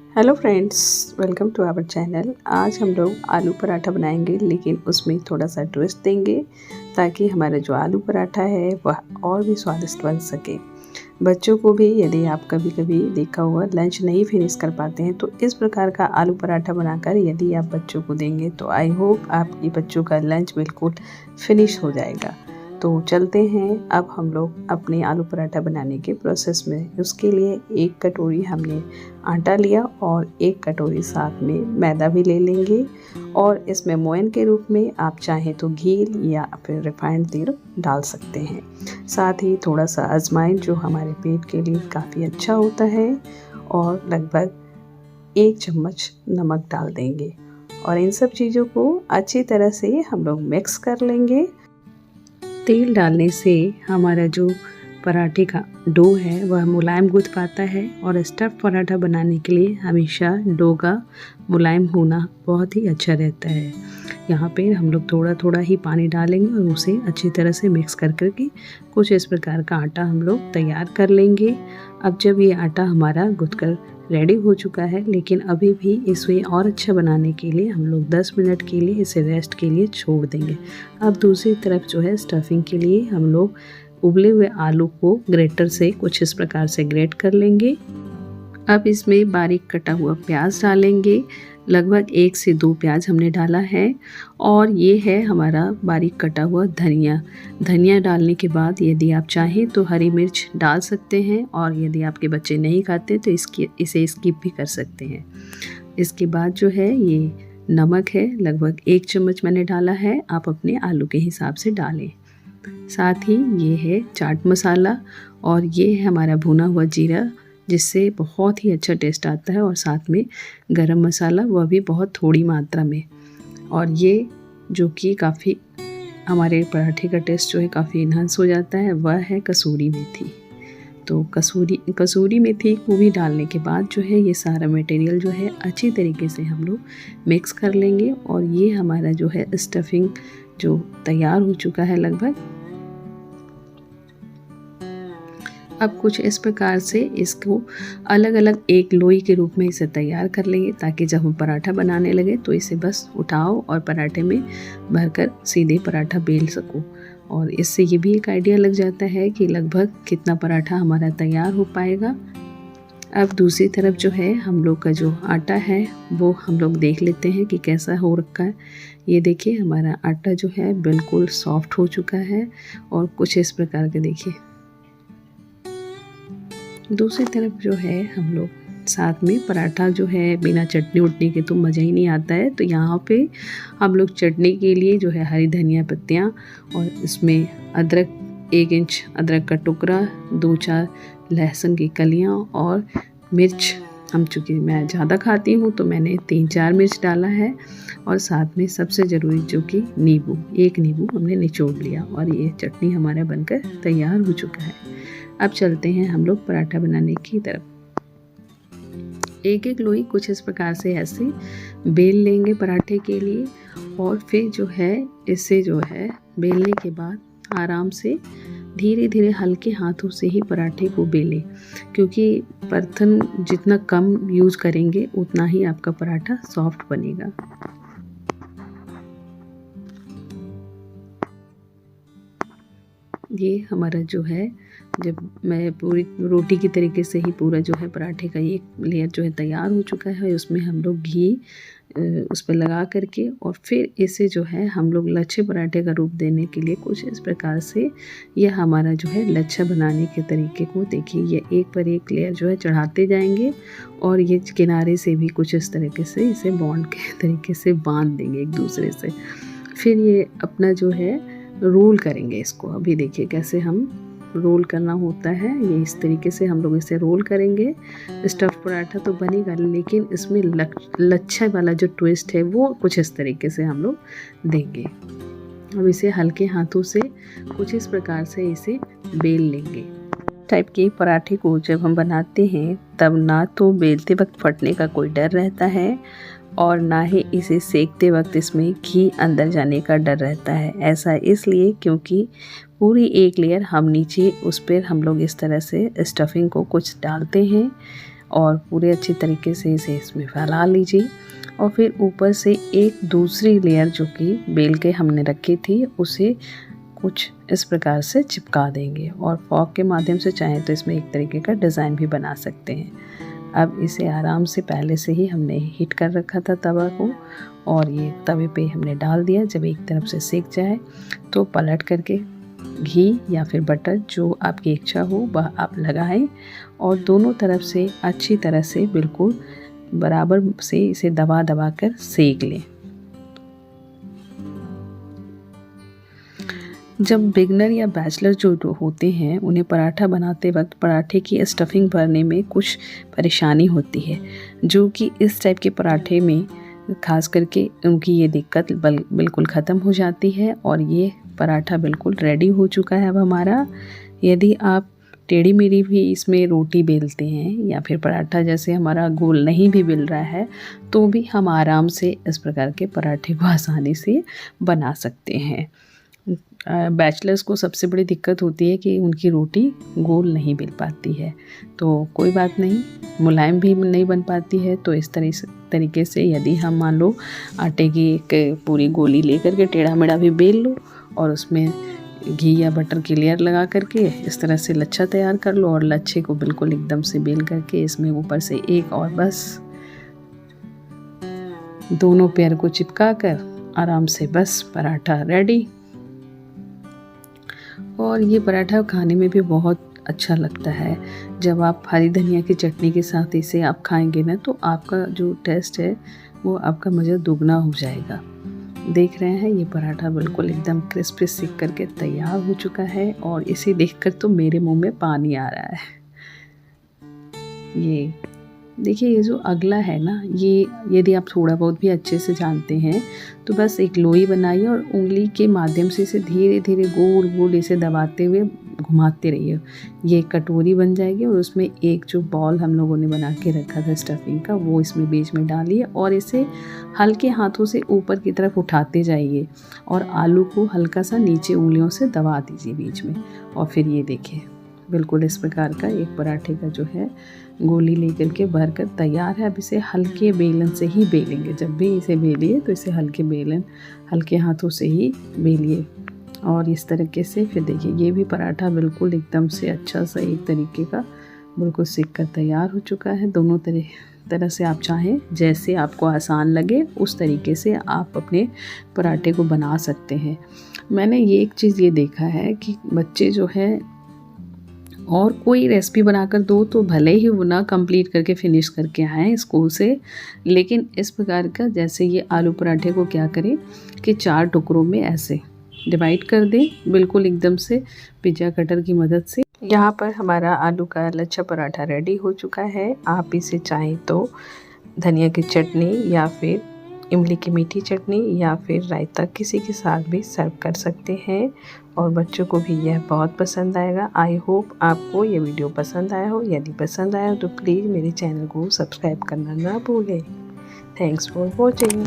Hello friends, welcome to our channel. आज हम लोग आलू पराठा बनाएंगे, लेकिन उसमें थोड़ा सा ट्विस्ट देंगे ताकि हमारा जो आलू पराठा है वह और भी स्वादिष्ट बन सके। बच्चों को भी यदि आप कभी कभी देखा हुआ लंच नहीं फिनिश कर पाते हैं तो इस प्रकार का आलू पराठा बनाकर यदि आप बच्चों को देंगे तो आई होप आपके बच्चों का लंच बिल्कुल फिनिश हो जाएगा। तो चलते हैं अब हम लोग अपने आलू पराठा बनाने के प्रोसेस में। उसके लिए 1 कटोरी हमने आटा लिया और 1 कटोरी साथ में मैदा भी ले लेंगे, और इसमें मोयन के रूप में आप चाहें तो घी या फिर रिफाइंड तेल डाल सकते हैं। साथ ही थोड़ा सा अजवाइन जो हमारे पेट के लिए काफ़ी अच्छा होता है, और लगभग 1 चम्मच नमक डाल देंगे और इन सब चीज़ों को अच्छी तरह से हम लोग मिक्स कर लेंगे। तेल डालने से हमारा जो पराठे का डो है वह मुलायम गूंथ पाता है, और स्टफ़ पराठा बनाने के लिए हमेशा डो का मुलायम होना बहुत ही अच्छा रहता है। यहाँ पे हम लोग थोड़ा थोड़ा ही पानी डालेंगे और उसे अच्छी तरह से मिक्स कर करके कुछ इस प्रकार का आटा हम लोग तैयार कर लेंगे। अब जब ये आटा हमारा गूंथ कर रेडी हो चुका है, लेकिन अभी भी इसे और अच्छा बनाने के लिए हम लोग 10 मिनट के लिए इसे रेस्ट के लिए छोड़ देंगे। अब दूसरी तरफ जो है स्टफिंग के लिए हम लोग उबले हुए आलू को ग्रेटर से कुछ इस प्रकार से ग्रेट कर लेंगे। अब इसमें बारीक कटा हुआ प्याज डालेंगे, लगभग 1 से 2 प्याज हमने डाला है, और ये है हमारा बारीक कटा हुआ धनिया। धनिया डालने के बाद यदि आप चाहें तो हरी मिर्च डाल सकते हैं, और यदि आपके बच्चे नहीं खाते तो इसे स्किप भी कर सकते हैं। इसके बाद जो है ये नमक है, लगभग 1 चम्मच मैंने डाला है, आप अपने आलू के हिसाब से डालें। साथ ही ये है चाट मसाला, और ये है हमारा भुना हुआ जीरा, जिससे बहुत ही अच्छा टेस्ट आता है, और साथ में गरम मसाला, वह भी बहुत थोड़ी मात्रा में। और ये जो कि काफ़ी हमारे पराठे का टेस्ट जो है काफ़ी इन्हांस हो जाता है, वह है कसूरी मेथी। तो कसूरी मेथी को भी डालने के बाद जो है ये सारा मटेरियल जो है अच्छी तरीके से हम लोग मिक्स कर लेंगे, और ये हमारा जो है स्टफिंग जो तैयार हो चुका है लगभग। अब कुछ इस प्रकार से इसको अलग अलग एक लोई के रूप में इसे तैयार कर लेंगे, ताकि जब हम पराठा बनाने लगे तो इसे बस उठाओ और पराठे में भरकर सीधे पराठा बेल सको। और इससे ये भी एक आइडिया लग जाता है कि लगभग कितना पराठा हमारा तैयार हो पाएगा। अब दूसरी तरफ जो है हम लोग का जो आटा है वो हम लोग देख लेते हैं कि कैसा हो रखा है। ये देखिए हमारा आटा जो है बिल्कुल सॉफ्ट हो चुका है, और कुछ इस प्रकार के देखिए। दूसरी तरफ जो है हम लोग साथ में पराठा जो है बिना चटनी उटनी के तो मज़ा ही नहीं आता है, तो यहाँ पे हम लोग चटनी के लिए जो है हरी धनिया पत्तियाँ, और इसमें अदरक 1 इंच अदरक का टुकड़ा, 2-4 लहसुन की कलियाँ, और मिर्च चूँकि मैं ज़्यादा खाती हूँ तो मैंने 3-4 मिर्च डाला है, और साथ में सबसे ज़रूरी जो कि नींबू, 1 नींबू हमने निचोड़ लिया, और ये चटनी हमारा बनकर तैयार हो चुका है। अब चलते हैं हम लोग पराठा बनाने की तरफ। एक एक लोई कुछ इस प्रकार से ऐसे बेल लेंगे पराठे के लिए, और फिर जो है इसे जो है बेलने के बाद आराम से धीरे धीरे हल्के हाथों से ही पराठे को बेलें, क्योंकि बर्तन जितना कम यूज़ करेंगे उतना ही आपका पराठा सॉफ्ट बनेगा। ये हमारा जो है, जब मैं पूरी रोटी की तरीके से ही पूरा जो है पराठे का एक लेयर जो है तैयार हो चुका है, उसमें हम लोग घी उस पर लगा करके, और फिर इसे जो है हम लोग लच्छे पराठे का रूप देने के लिए कुछ इस प्रकार से यह हमारा जो है लच्छा बनाने के तरीके को देखिए, ये एक पर एक लेयर जो है चढ़ाते जाएंगे, और ये किनारे से भी कुछ इस तरीके से इसे बॉन्ड के तरीके से बांध देंगे एक दूसरे से। फिर ये अपना जो है रोल करेंगे इसको। अभी देखिए कैसे हम रोल करना होता है, ये इस तरीके से हम लोग इसे रोल करेंगे। स्टफ़ पराठा तो बनेगा, लेकिन इसमें लच्छा वाला जो ट्विस्ट है वो कुछ इस तरीके से हम लोग देंगे। अब इसे हल्के हाथों से कुछ इस प्रकार से इसे बेल लेंगे। टाइप के पराठे को जब हम बनाते हैं तब ना तो बेलते वक्त फटने का कोई डर रहता है, और ना ही इसे सेकते वक्त इसमें घी अंदर जाने का डर रहता है। ऐसा इसलिए क्योंकि पूरी एक लेयर हम नीचे उस पर हम लोग इस तरह से स्टफिंग को कुछ डालते हैं, और पूरे अच्छी तरीके से इसे इसमें फैला लीजिए। और फिर ऊपर से एक दूसरी लेयर जो कि बेल के हमने रखी थी उसे कुछ इस प्रकार से चिपका देंगे और फॉक के माध्यम से चाहें तो इसमें एक तरीके का डिज़ाइन भी बना सकते हैं। अब इसे आराम से पहले से ही हमने हीट कर रखा था तवा को और ये तवे पे हमने डाल दिया। जब एक तरफ से सेक जाए तो पलट करके घी या फिर बटर जो आपकी इच्छा हो वह आप लगाएं और दोनों तरफ से अच्छी तरह से बिल्कुल बराबर से इसे दबा दबा कर सेक लें। जब बिगनर या बैचलर जो होते हैं उन्हें पराठा बनाते वक्त पराठे की स्टफिंग भरने में कुछ परेशानी होती है, जो कि इस टाइप के पराठे में खास करके उनकी ये दिक्कत बिल्कुल ख़त्म हो जाती है। और ये पराठा बिल्कुल रेडी हो चुका है अब हमारा। यदि आप टेढ़ी मेढ़ी भी इसमें रोटी बेलते हैं या फिर पराठा जैसे हमारा गोल नहीं भी बेल रहा है तो भी हम आराम से इस प्रकार के पराठे को आसानी से बना सकते हैं। बैचलर्स को सबसे बड़ी दिक्कत होती है कि उनकी रोटी गोल नहीं बेल पाती है, तो कोई बात नहीं, मुलायम भी नहीं बन पाती है। तो इस तरीके से यदि हम मान लो आटे की एक पूरी गोली लेकर के टेढ़ा मेढ़ा भी बेल लो और उसमें घी या बटर की लेयर लगा करके इस तरह से लच्छा तैयार कर लो और लच्छे को बिल्कुल एकदम से बेल करके इसमें ऊपर से एक और बस दोनों पैर को चिपका कर आराम से बस पराठा रेडी। और ये पराठा खाने में भी बहुत अच्छा लगता है। जब आप हरी धनिया की चटनी के साथ इसे आप खाएंगे ना तो आपका जो टेस्ट है वो आपका मज़ा दुगना हो जाएगा। देख रहे हैं ये पराठा बिल्कुल एकदम क्रिस्पी सिक करके तैयार हो चुका है और इसे देखकर तो मेरे मुंह में पानी आ रहा है। ये देखिए, ये जो अगला है ना, ये यदि आप थोड़ा बहुत भी अच्छे से जानते हैं तो बस एक लोई बनाइए और उंगली के माध्यम से इसे धीरे धीरे गोल गोल इसे दबाते हुए घुमाते रहिए। ये कटोरी बन जाएगी और उसमें एक जो बॉल हम लोगों ने बना के रखा था स्टफिंग का वो इसमें बीच में डालिए और इसे हल्के हाथों से ऊपर की तरफ उठाते जाइए और आलू को हल्का सा नीचे उंगलियों से दबा दीजिए बीच में। और फिर ये देखिए बिल्कुल इस प्रकार का एक पराठे का जो है गोली लेकर के भर कर तैयार है। अब इसे हल्के बेलन से ही बेलेंगे। जब भी इसे बेलिए तो इसे हल्के हाथों से ही बेलिए और इस तरीके से फिर देखिए ये भी पराठा बिल्कुल एकदम से अच्छा सा एक तरीके का बिल्कुल सिक कर तैयार हो चुका है। दोनों तरह से आप चाहें जैसे आपको आसान लगे उस तरीके से आप अपने पराठे को बना सकते हैं। मैंने ये एक चीज़ ये देखा है कि बच्चे जो है और कोई रेसिपी बनाकर दो तो भले ही वो ना कंप्लीट करके फिनिश करके आएँ स्कूल से, लेकिन इस प्रकार का जैसे ये आलू पराठे को क्या करें कि 4 टुकड़ों में ऐसे डिवाइड कर दें बिल्कुल एकदम से पिज़्ज़ा कटर की मदद से। यहाँ पर हमारा आलू का लच्छा पराठा रेडी हो चुका है। आप इसे चाहें तो धनिया की चटनी या फिर इमली की मीठी चटनी या फिर रायता किसी के साथ भी सर्व कर सकते हैं और बच्चों को भी यह बहुत पसंद आएगा। आई होप आपको ये वीडियो पसंद आया हो। यदि पसंद आया तो प्लीज़ मेरे चैनल को सब्सक्राइब करना ना भूलें। Thanks for watching.